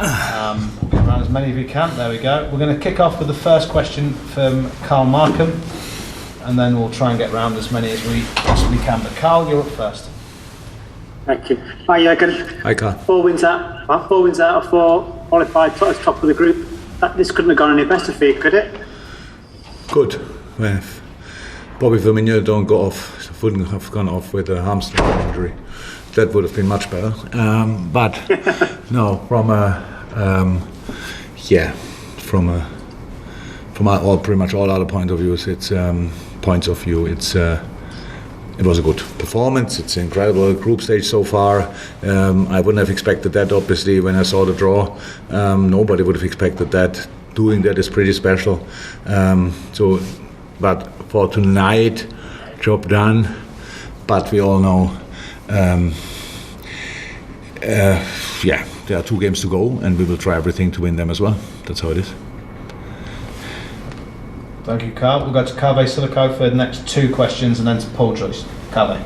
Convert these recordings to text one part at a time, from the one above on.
We'll get around as many as we can. There we go. We're going to kick off with the first question from Carl Markham, and then we'll try and get around as many as we possibly can. But Carl, you're up first. Thank you. Hi, Jurgen. Hi, Carl. 4 wins out of 4, qualified top of the group. This couldn't have gone any better for you, could it? Good. Well, if Bobby Firmino wouldn't have gone off with a hamstring injury. That would have been much better. But no, from pretty much all other points of view, it was a good performance. It's an incredible group stage so far. I wouldn't have expected that, obviously, when I saw the draw. Nobody would have expected that. Doing that is pretty special. But for tonight, job done. But we all know, there are 2 games to go, and we will try everything to win them as well. That's how it is. Thank you, Carl. We'll go to Kaveh Silico for the next 2 questions, and then to Paul Joyce. Kaveh.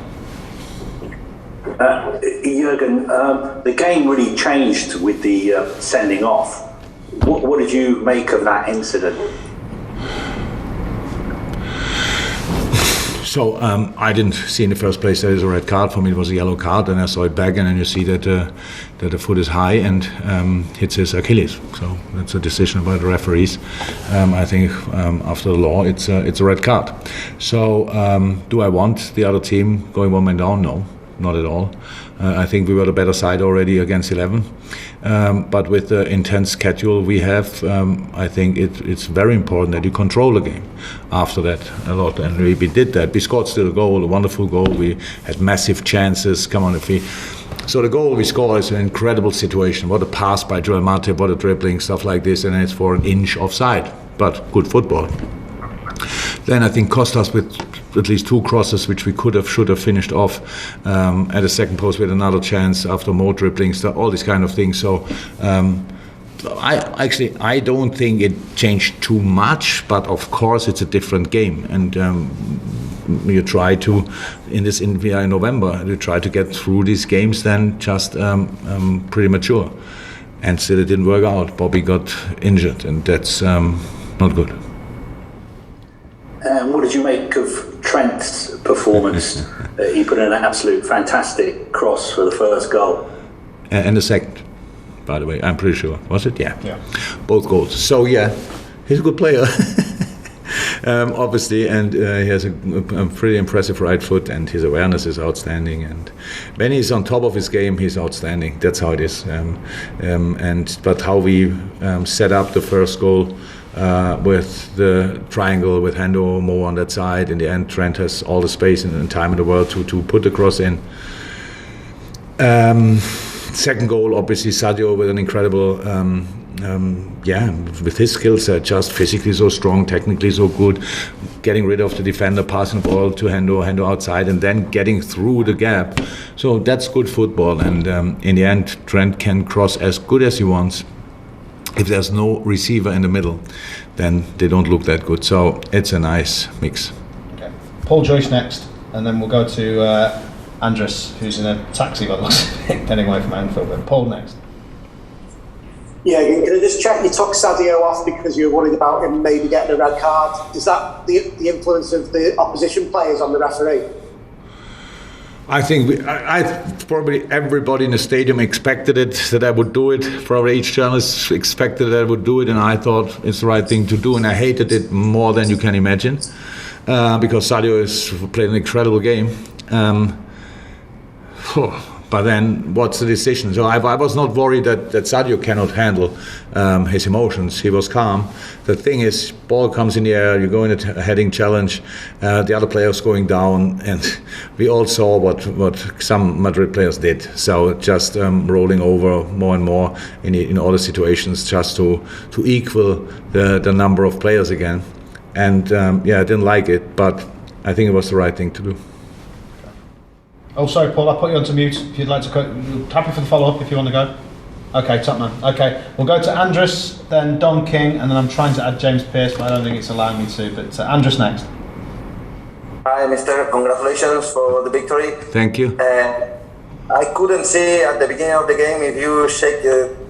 Jurgen, the game really changed with the sending off. What did you make of that incident? So I didn't see in the first place that it was a red card. For me, it was a yellow card, and I saw it back, and then you see that the foot is high and hits his Achilles. So that's a decision by the referees. I think after the law, it's a red card. So do I want the other team going 1 man down? No, not at all. I think we were the better side already against 11. But with the intense schedule we have, I think it's very important that you control the game after that a lot. And we did that. We scored still a goal, a wonderful goal. We had massive chances. Come on, so the goal we score is an incredible situation. What a pass by Joel Matip, what a dribbling, stuff like this, and it's for an inch offside. But good football. Then I think cost us with at least 2 crosses, which we should have finished off. At the second post, we had another chance after more dribbling, all these kind of things. So I don't think it changed too much, but of course it's a different game, and you try to we are in November. You try to get through these games, then just pretty mature, and still it didn't work out. Bobby got injured, and that's not good. What did you make of Trent's performance? He put in an absolute fantastic cross for the first goal. And the second, by the way, I'm pretty sure. Was it? Yeah. Both goals. So, yeah, he's a good player. Obviously, and he has a pretty impressive right foot, and his awareness is outstanding. And when he's on top of his game, he's outstanding. That's how it is. But how we set up the first goal, with the triangle with Hendo more on that side. In the end, Trent has all the space and time in the world to put the cross in. Second goal, obviously Sadio with an incredible, with his skill set, just physically so strong, technically so good, getting rid of the defender, passing the ball to Hendo outside, and then getting through the gap. So that's good football, and in the end, Trent can cross as good as he wants. If there's no receiver in the middle, then they don't look that good. So it's a nice mix. Okay. Paul Joyce next, and then we'll go to Andres, who's in a taxi by the looks of it, heading away from Anfield. But Paul next. Yeah, can I just check, you took Sadio off because you were worried about him maybe getting a red card. Is that the influence of the opposition players on the referee? I think probably everybody in the stadium expected it, that I would do it. Probably each journalist expected that I would do it, and I thought it's the right thing to do, and I hated it more than you can imagine, because Sadio has played an incredible game. But then, what's the decision? So I was not worried that Sadio cannot handle his emotions. He was calm. The thing is, ball comes in the air, you go in a heading challenge, the other players going down, and we all saw what some Madrid players did. So just rolling over more and more in all the situations, just to equal the number of players again. And I didn't like it, but I think it was the right thing to do. Oh, sorry, Paul, I'll put you onto mute if you'd like to go. Happy for the follow-up if you want to go. Okay, top man. Okay, we'll go to Andres, then Don King, and then I'm trying to add James Pearce, but I don't think it's allowing me to. But Andres next. Hi, Mister. Congratulations for the victory. Thank you. I couldn't see at the beginning of the game if you shake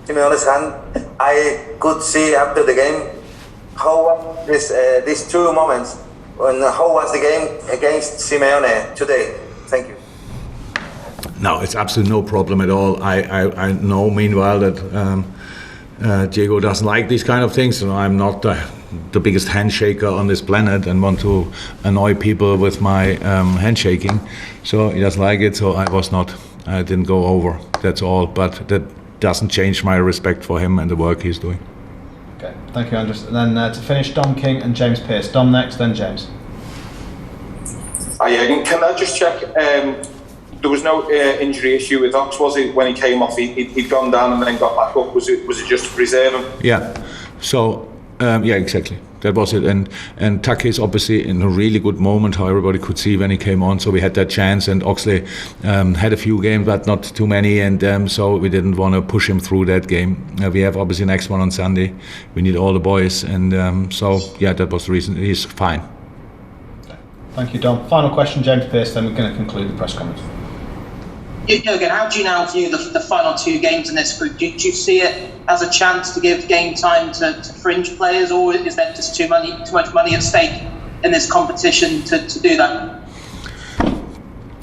Simeone's hand. I could see after the game how these 2 moments, and how was the game against Simeone today. Thank you. No, it's absolutely no problem at all. I know, meanwhile, that Diego doesn't like these kind of things, and I'm not the biggest handshaker on this planet and want to annoy people with my handshaking. So he doesn't like it, so I didn't go over, that's all. But that doesn't change my respect for him and the work he's doing. Okay, thank you, Andres. And then to finish, Dom King and James Pearce. Dom next, then James. Hi, Jurgen. Can I just check? There was no injury issue with Ox, was it? When he came off, he'd gone down and then got back up. Was it just to preserve him? Yeah. So yeah, exactly. That was it. And Take is obviously in a really good moment, how everybody could see when he came on. So we had that chance, and Oxley had a few games, but not too many, and so we didn't want to push him through that game. We have obviously next one on Sunday. We need all the boys, and so yeah, that was the reason. He's fine. Thank you, Dom. Final question, James Pearce, then we're going to conclude the press conference. Jurgen, how do you now view the final 2 games in this group? Do you see it as a chance to give game time to fringe players, or is there just too much money at stake in this competition to do that?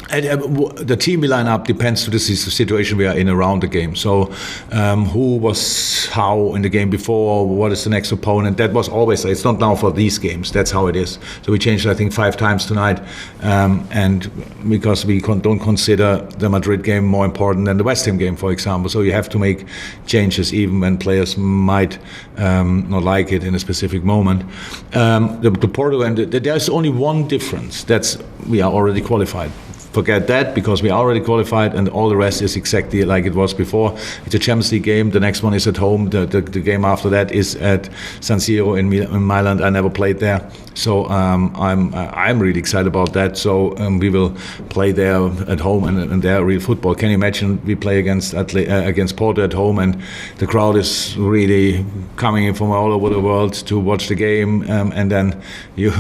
The team we line up depends to the situation we are in around the game. So who was how in the game before, what is the next opponent, that was always, it's not now for these games, that's how it is. So we changed I think 5 times tonight, and because we don't consider the Madrid game more important than the West Ham game, for example. So you have to make changes even when players might not like it in a specific moment. The Porto, and there's only one difference, that's we are already qualified. Forget that, because we are already qualified, and all the rest is exactly like it was before. It's a Champions League game. The next one is at home. The game after that is at San Siro in Milan. I never played there, so I'm really excited about that. So we will play there at home, and they're real football. Can you imagine we play against Porto at home, and the crowd is really coming in from all over the world to watch the game, and then you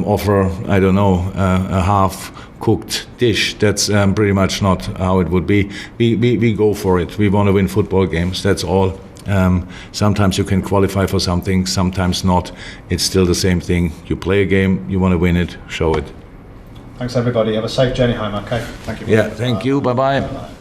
offer, I don't know, a half-cooked dish. That's pretty much not how it would be. We go for it. We want to win football games. That's all. Sometimes you can qualify for something, sometimes not. It's still the same thing. You play a game, you want to win it, show it. Thanks, everybody. Have a safe journey home, okay? Thank you. Yeah, thank you. Bye-bye.